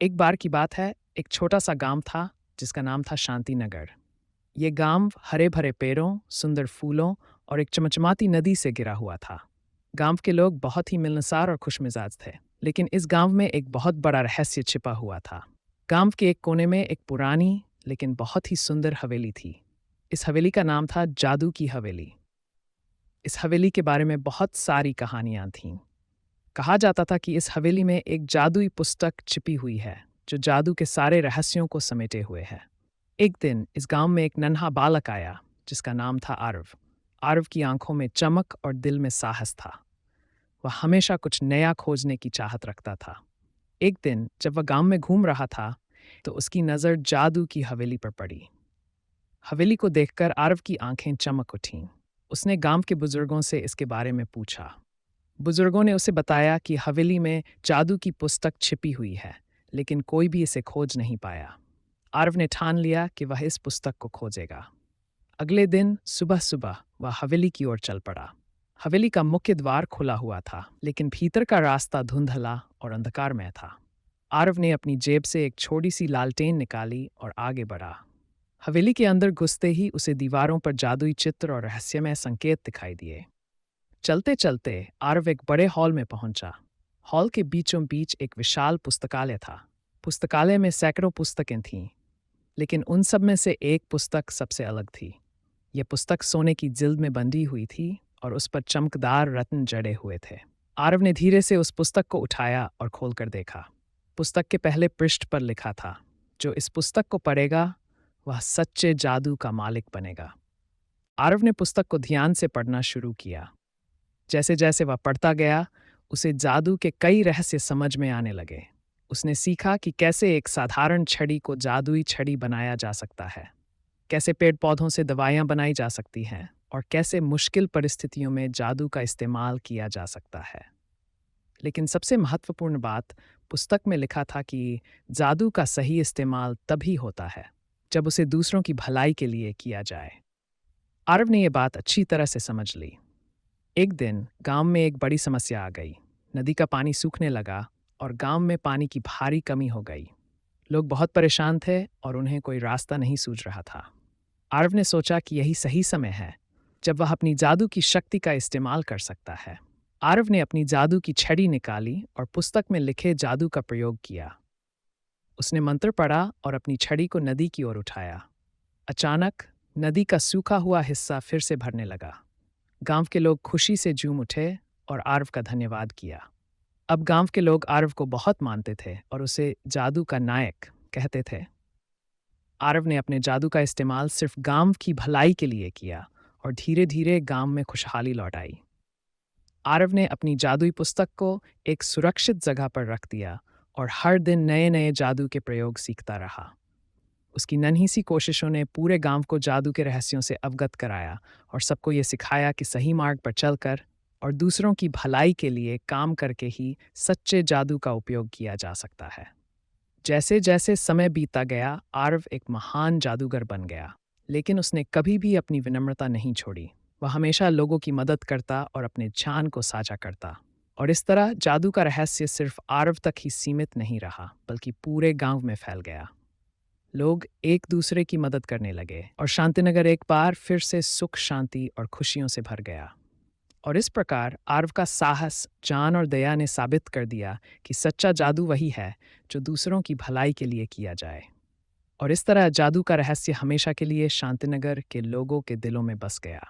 एक बार की बात है, एक छोटा सा गांव था जिसका नाम था शांतिनगर। ये गांव हरे भरे पेड़ों, सुंदर फूलों और एक चमचमाती नदी से घिरा हुआ था। गांव के लोग बहुत ही मिलनसार और खुशमिजाज थे, लेकिन इस गांव में एक बहुत बड़ा रहस्य छिपा हुआ था। गांव के एक कोने में एक पुरानी लेकिन बहुत ही सुंदर हवेली थी। इस हवेली का नाम था जादू की हवेली। इस हवेली के बारे में बहुत सारी कहानियां थीं। कहा जाता था कि इस हवेली में एक जादुई पुस्तक छिपी हुई है जो जादू के सारे रहस्यों को समेटे हुए है। एक दिन इस गांव में एक नन्हा बालक आया जिसका नाम था आरव। आरव की आंखों में चमक और दिल में साहस था। वह हमेशा कुछ नया खोजने की चाहत रखता था। एक दिन जब वह गांव में घूम रहा था तो उसकी नज़र जादू की हवेली पर पड़ी। हवेली को देखकर आरव की आंखें चमक उठीं। उसने गांव के बुजुर्गों से इसके बारे में पूछा। बुजुर्गों ने उसे बताया कि हवेली में जादू की पुस्तक छिपी हुई है, लेकिन कोई भी इसे खोज नहीं पाया। आरव ने ठान लिया कि वह इस पुस्तक को खोजेगा। अगले दिन सुबह सुबह वह हवेली की ओर चल पड़ा। हवेली का मुख्य द्वार खुला हुआ था, लेकिन भीतर का रास्ता धुंधला और अंधकारमय था। आरव ने अपनी जेब से एक छोटी सी लालटेन निकाली और आगे बढ़ा। हवेली के अंदर घुसते ही उसे दीवारों पर जादुई चित्र और रहस्यमय संकेत दिखाई दिए। चलते चलते आरव एक बड़े हॉल में पहुंचा। हॉल के बीचों बीच एक विशाल पुस्तकालय था। पुस्तकालय में सैकड़ों पुस्तकें थीं, लेकिन उन सब में से एक पुस्तक सबसे अलग थी। यह पुस्तक सोने की जिल्द में बंधी हुई थी और उस पर चमकदार रत्न जड़े हुए थे। आरव ने धीरे से उस पुस्तक को उठाया और खोलकर देखा। पुस्तक के पहले पृष्ठ पर लिखा था, जो इस पुस्तक को पढ़ेगा वह सच्चे जादू का मालिक बनेगा। आरव ने पुस्तक को ध्यान से पढ़ना शुरू किया। जैसे जैसे वह पढ़ता गया, उसे जादू के कई रहस्य समझ में आने लगे। उसने सीखा कि कैसे एक साधारण छड़ी को जादुई छड़ी बनाया जा सकता है, कैसे पेड़ पौधों से दवाइयाँ बनाई जा सकती हैं और कैसे मुश्किल परिस्थितियों में जादू का इस्तेमाल किया जा सकता है। लेकिन सबसे महत्वपूर्ण बात पुस्तक में लिखा था कि जादू का सही इस्तेमाल तभी होता है जब उसे दूसरों की भलाई के लिए किया जाए। आरव ने यह बात अच्छी तरह से समझ ली। एक दिन गांव में एक बड़ी समस्या आ गई। नदी का पानी सूखने लगा और गांव में पानी की भारी कमी हो गई। लोग बहुत परेशान थे और उन्हें कोई रास्ता नहीं सूझ रहा था। आरव ने सोचा कि यही सही समय है जब वह अपनी जादू की शक्ति का इस्तेमाल कर सकता है। आरव ने अपनी जादू की छड़ी निकाली और पुस्तक में लिखे जादू का प्रयोग किया। उसने मंत्र पढ़ा और अपनी छड़ी को नदी की ओर उठाया। अचानक नदी का सूखा हुआ हिस्सा फिर से भरने लगा। गांव के लोग खुशी से झूम उठे और आरव का धन्यवाद किया। अब गांव के लोग आरव को बहुत मानते थे और उसे जादू का नायक कहते थे। आरव ने अपने जादू का इस्तेमाल सिर्फ गांव की भलाई के लिए किया और धीरे धीरे गांव में खुशहाली लौट आई। आरव ने अपनी जादुई पुस्तक को एक सुरक्षित जगह पर रख दिया और हर दिन नए नए जादू के प्रयोग सीखता रहा। उसकी नन्ही सी कोशिशों ने पूरे गांव को जादू के रहस्यों से अवगत कराया और सबको ये सिखाया कि सही मार्ग पर चलकर और दूसरों की भलाई के लिए काम करके ही सच्चे जादू का उपयोग किया जा सकता है। जैसे जैसे समय बीतता गया, आरव एक महान जादूगर बन गया, लेकिन उसने कभी भी अपनी विनम्रता नहीं छोड़ी। वह हमेशा लोगों की मदद करता और अपने ज्ञान को साझा करता। और इस तरह जादू का रहस्य सिर्फ आरव तक ही सीमित नहीं रहा, बल्कि पूरे गांव में फैल गया। लोग एक दूसरे की मदद करने लगे और शांतिनगर एक बार फिर से सुख, शांति और खुशियों से भर गया। और इस प्रकार आरव का साहस, जान और दया ने साबित कर दिया कि सच्चा जादू वही है जो दूसरों की भलाई के लिए किया जाए। और इस तरह जादू का रहस्य हमेशा के लिए शांतिनगर के लोगों के दिलों में बस गया।